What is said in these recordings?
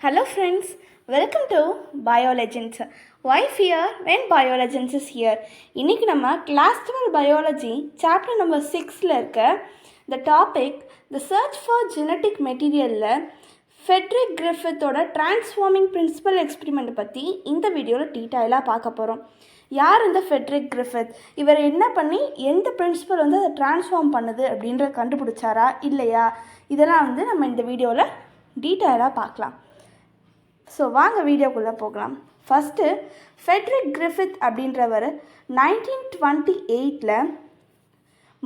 Hello friends, welcome to BioLegends. Why fear when BioLegends is here? இன்னைக்கு நம்ம class 12 biology chapter number 6ல இருக்க the topic the search for genetic materialல Frederick கிரிஃபித்தோட transforming principle experiment பற்றி இந்த வீடியோவில் டீட்டெயிலாக பார்க்க போகிறோம். யார் இந்த ஃபெட்ரிக் கிரிஃபித்? இவர் என்ன பண்ணி எந்த பிரின்சிபல் வந்து அதை டிரான்ஸ்ஃபார்ம் பண்ணுது அப்படின்றத கண்டுபிடிச்சாரா இல்லையா? இதெல்லாம் வந்து நம்ம இந்த வீடியோவில் டீட்டெயிலாக பார்க்கலாம். ஸோ வாங்க வீடியோக்குள்ளே போகலாம். ஃபஸ்ட்டு ஃபெட்ரிக் கிரிஃபித் அப்படின்றவர் 1928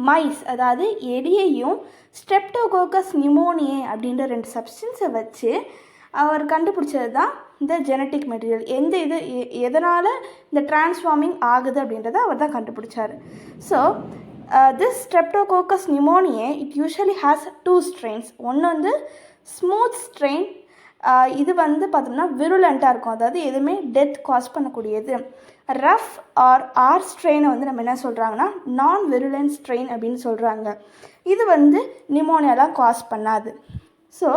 மைஸ், அதாவது எலியையும் ஸ்ட்ரெப்டோகோக்கஸ் நியூமோனியே அப்படின்ற 2 சப்ஸ்டன்ஸை வச்சு அவர் கண்டுபிடிச்சது தான் இந்த ஜெனட்டிக் மெட்டீரியல். எதனால் இந்த டிரான்ஸ்ஃபார்மிங் ஆகுது அப்படின்றத அவர் தான் கண்டுபிடிச்சார். So this streptococcus pneumoniae it usually has 2 strains. ஒன்று வந்து ஸ்மூத் ஸ்ட்ரெயின், இது வந்து பார்த்தோம்னா விருலண்ட்டாக இருக்கும், அதாவது எதுவுமே டெத் காஸ் பண்ணக்கூடியது. ரஃப் ஆர் ஸ்ட்ரெயினை வந்து நம்ம என்ன சொல்கிறாங்கன்னா நான் விருலண்ட் ஸ்ட்ரெயின் அப்படின்னு சொல்கிறாங்க. இது வந்து நிமோனியாலாம் காஸ் பண்ணாது. ஸோ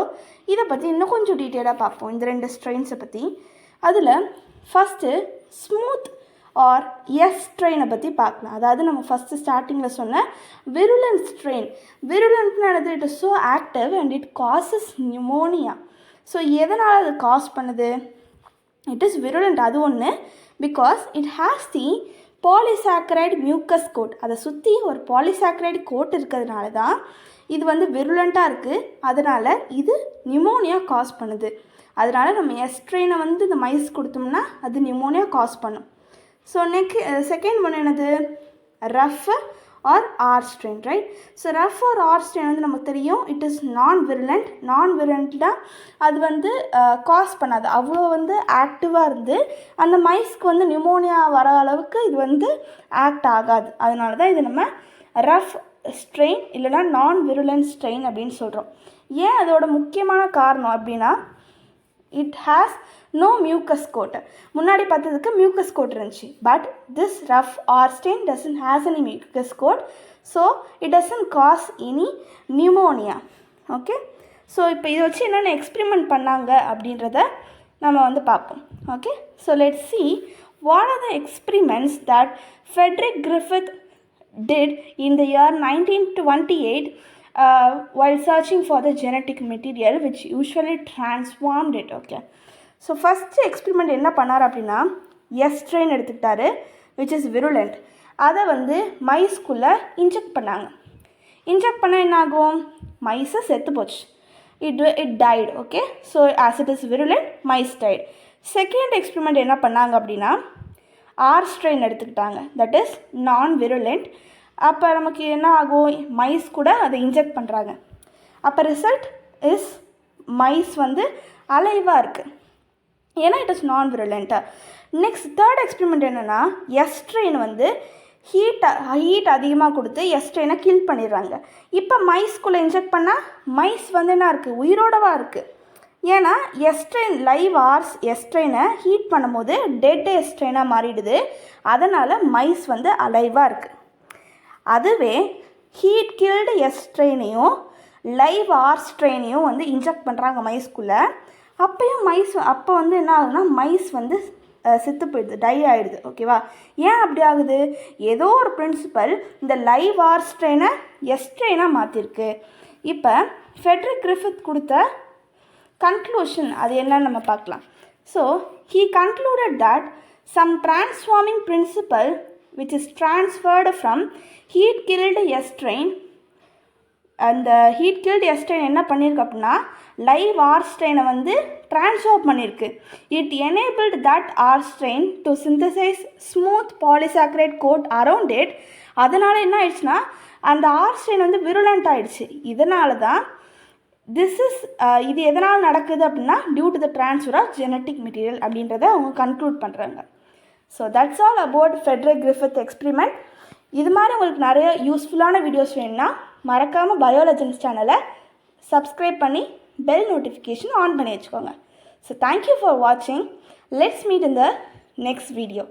இதை பற்றி இன்னும் கொஞ்சம் டீட்டெயிலாக பார்ப்போம், இந்த 2 ஸ்ட்ரெயின்ஸை பற்றி. அதில் ஃபஸ்ட்டு ஸ்மூத் ஆர் எஸ் ஸ்ட்ரெயினை பற்றி பார்க்கலாம். அதாவது நம்ம ஃபஸ்ட்டு ஸ்டார்டிங்கில் சொன்ன விருலண்ட் ஸ்ட்ரெயின். விருலண்ட்னு it is so active and it causes pneumonia. So எதனால் அது காஸ் பண்ணுது? இட் இஸ் விருலண்ட், அது ஒன்று. Because it has the polysaccharide mucus coat. அதை சுற்றி ஒரு பாலிசாக்கரைடு கோட் இருக்கிறதுனால தான் இது வந்து விருலண்ட்டாக இருக்குது. அதனால் இது நிமோனியா காஸ் பண்ணுது. அதனால் நம்ம எஸ்ட்ரெயினை வந்து இந்த மைஸ் கொடுத்தோம்னா அது நிமோனியா காஸ் பண்ணும். ஸோ செகண்ட் ஒன்று என்னது? Rough R R strain, right? So rough R R strain வந்து நமக்கு தெரியும் இட் இஸ் நான் விருலண்ட்டில் அது வந்து காஸ் பண்ணாது, அவ்வளோ வந்து ஆக்டிவாக இருந்து அந்த மைஸ்க்கு வந்து நிமோனியா வர அளவுக்கு இது வந்து ஆக்ட் ஆகாது. அதனால தான் இது நம்ம ரஃப் ஸ்ட்ரெயின் இல்லைனா நான் விருலண்ட் ஸ்ட்ரெயின் அப்படின்னு சொல்கிறோம். ஏன் அதோட முக்கியமான காரணம் அப்படின்னா it has no mucus coat. முன்னாடி பார்த்ததுக்கு மியூக்கஸ் கோட் இருந்துச்சு, but this rough R strain doesn't has any mucus coat. So it doesn't cause any pneumonia. Okay, so இப்போ இதை வச்சு என்னென்ன எக்ஸ்பெரிமெண்ட் பண்ணாங்க அப்படின்றத நம்ம வந்து பார்ப்போம். Okay, so let's see what are the experiments that Frederick Griffith did in the year 1928 while searching for the genetic material which usually transformed it. Okay, so first experiment என்ன பண்ணார் அப்படின்னா எஸ் ஸ்ட்ரெயின் எடுத்துக்கிட்டாரு விச் இஸ் விருலண்ட். அதை வந்து மைஸ்குள்ளே inject பண்ணாங்க. Inject பண்ணால் என்ன ஆகும்? மைஸை செத்து போச்சு, it died. Okay, so as it is virulent mice died. Second experiment என்ன பண்ணாங்க அப்படின்னா ஆர் ஸ்ட்ரெயின் எடுத்துக்கிட்டாங்க, தட் இஸ் நான் விருலண்ட். அப்போ நமக்கு என்ன ஆகும்? மைஸ் கூட அதை இன்ஜெக்ட் பண்ணுறாங்க. அப்போ ரிசல்ட் இஸ் மைஸ் வந்து அலைவாக இருக்குது, ஏன்னா இட் இஸ் நான் விருலண்ட்டாக. நெக்ஸ்ட் தேர்ட் எக்ஸ்பெரிமெண்ட் என்னென்னா எஸ் ஸ்ட்ரெயின் வந்து ஹீட் அதிகமாக கொடுத்து எஸ் ஸ்ட்ரெயினை கில் பண்ணிடுறாங்க. இப்போ மைஸ்குள்ளே இன்ஜெக்ட் பண்ணால் மைஸ் வந்து என்ன இருக்குது? உயிரோடவாக இருக்குது. ஏன்னா எஸ்ட்ரெயின் லைவ் ஆர்ஸ் எஸ்ட்ரெயினை ஹீட் பண்ணும்போது டெட் எஸ்ட்ரெயினாக மாறிடுது. அதனால் மைஸ் வந்து அலைவாக இருக்குது. அதுவே ஹீட் கில்டு எஸ்ட்ரெயினையும் லைவ் ஆர் ஸ்ட்ரெயினையும் வந்து இன்ஜெக்ட் பண்ணுறாங்க மைஸ்குள்ளே. அப்போ வந்து என்ன ஆகுதுன்னா மைஸ் வந்து செத்து போயிடுது, டை ஆகிடுது. ஓகேவா? ஏன் அப்படி ஆகுது? ஏதோ ஒரு பிரின்சிபல் இந்த லைவ் ஆர் ஸ்ட்ரெயினை எஸ்ட்ரெயினாக மாற்றிருக்கு. இப்போ ஃபெட்ரிக் கிரிஃபித் கொடுத்த கன்க்ளூஷன் அது என்னன்னு நம்ம பார்க்கலாம். So he concluded that some transforming principle which is transferred from heat killed estrine, அந்த ஹீட் கில்டு எஸ்ட்ரெயின் என்ன பண்ணியிருக்கு அப்படின்னா லைவ் ஆர் ஸ்ட்ரெயினை வந்து ட்ரான்ஸ்ஃபார்ம் பண்ணியிருக்கு. It enabled that R strain to synthesise smooth polysaccharide coat around it. அதனால் என்ன ஆயிடுச்சுன்னா அந்த ஆர் ஸ்ட்ரெயின் வந்து விருலண்ட் ஆகிடுச்சு. இதனால தான் இது எதனால் நடக்குது அப்படின்னா due to the transfer of genetic material அப்படின்றத அவங்க கன்க்ளூட் பண்ணுறாங்க. So that's all about Frederick Griffith experiment. இது மாதிரி உங்களுக்கு நிறைய யூஸ்ஃபுல்லான வீடியோஸ் வேணும்னா மறக்காமல் பயோலெஜெண்ட்ஸ் சேனலை சப்ஸ்கிரைப் பண்ணி பெல் நோட்டிஃபிகேஷன் ஆன் பண்ணி வச்சுக்கோங்க. ஸோ தேங்க்யூ ஃபார் வாட்சிங். Let's meet in the next video.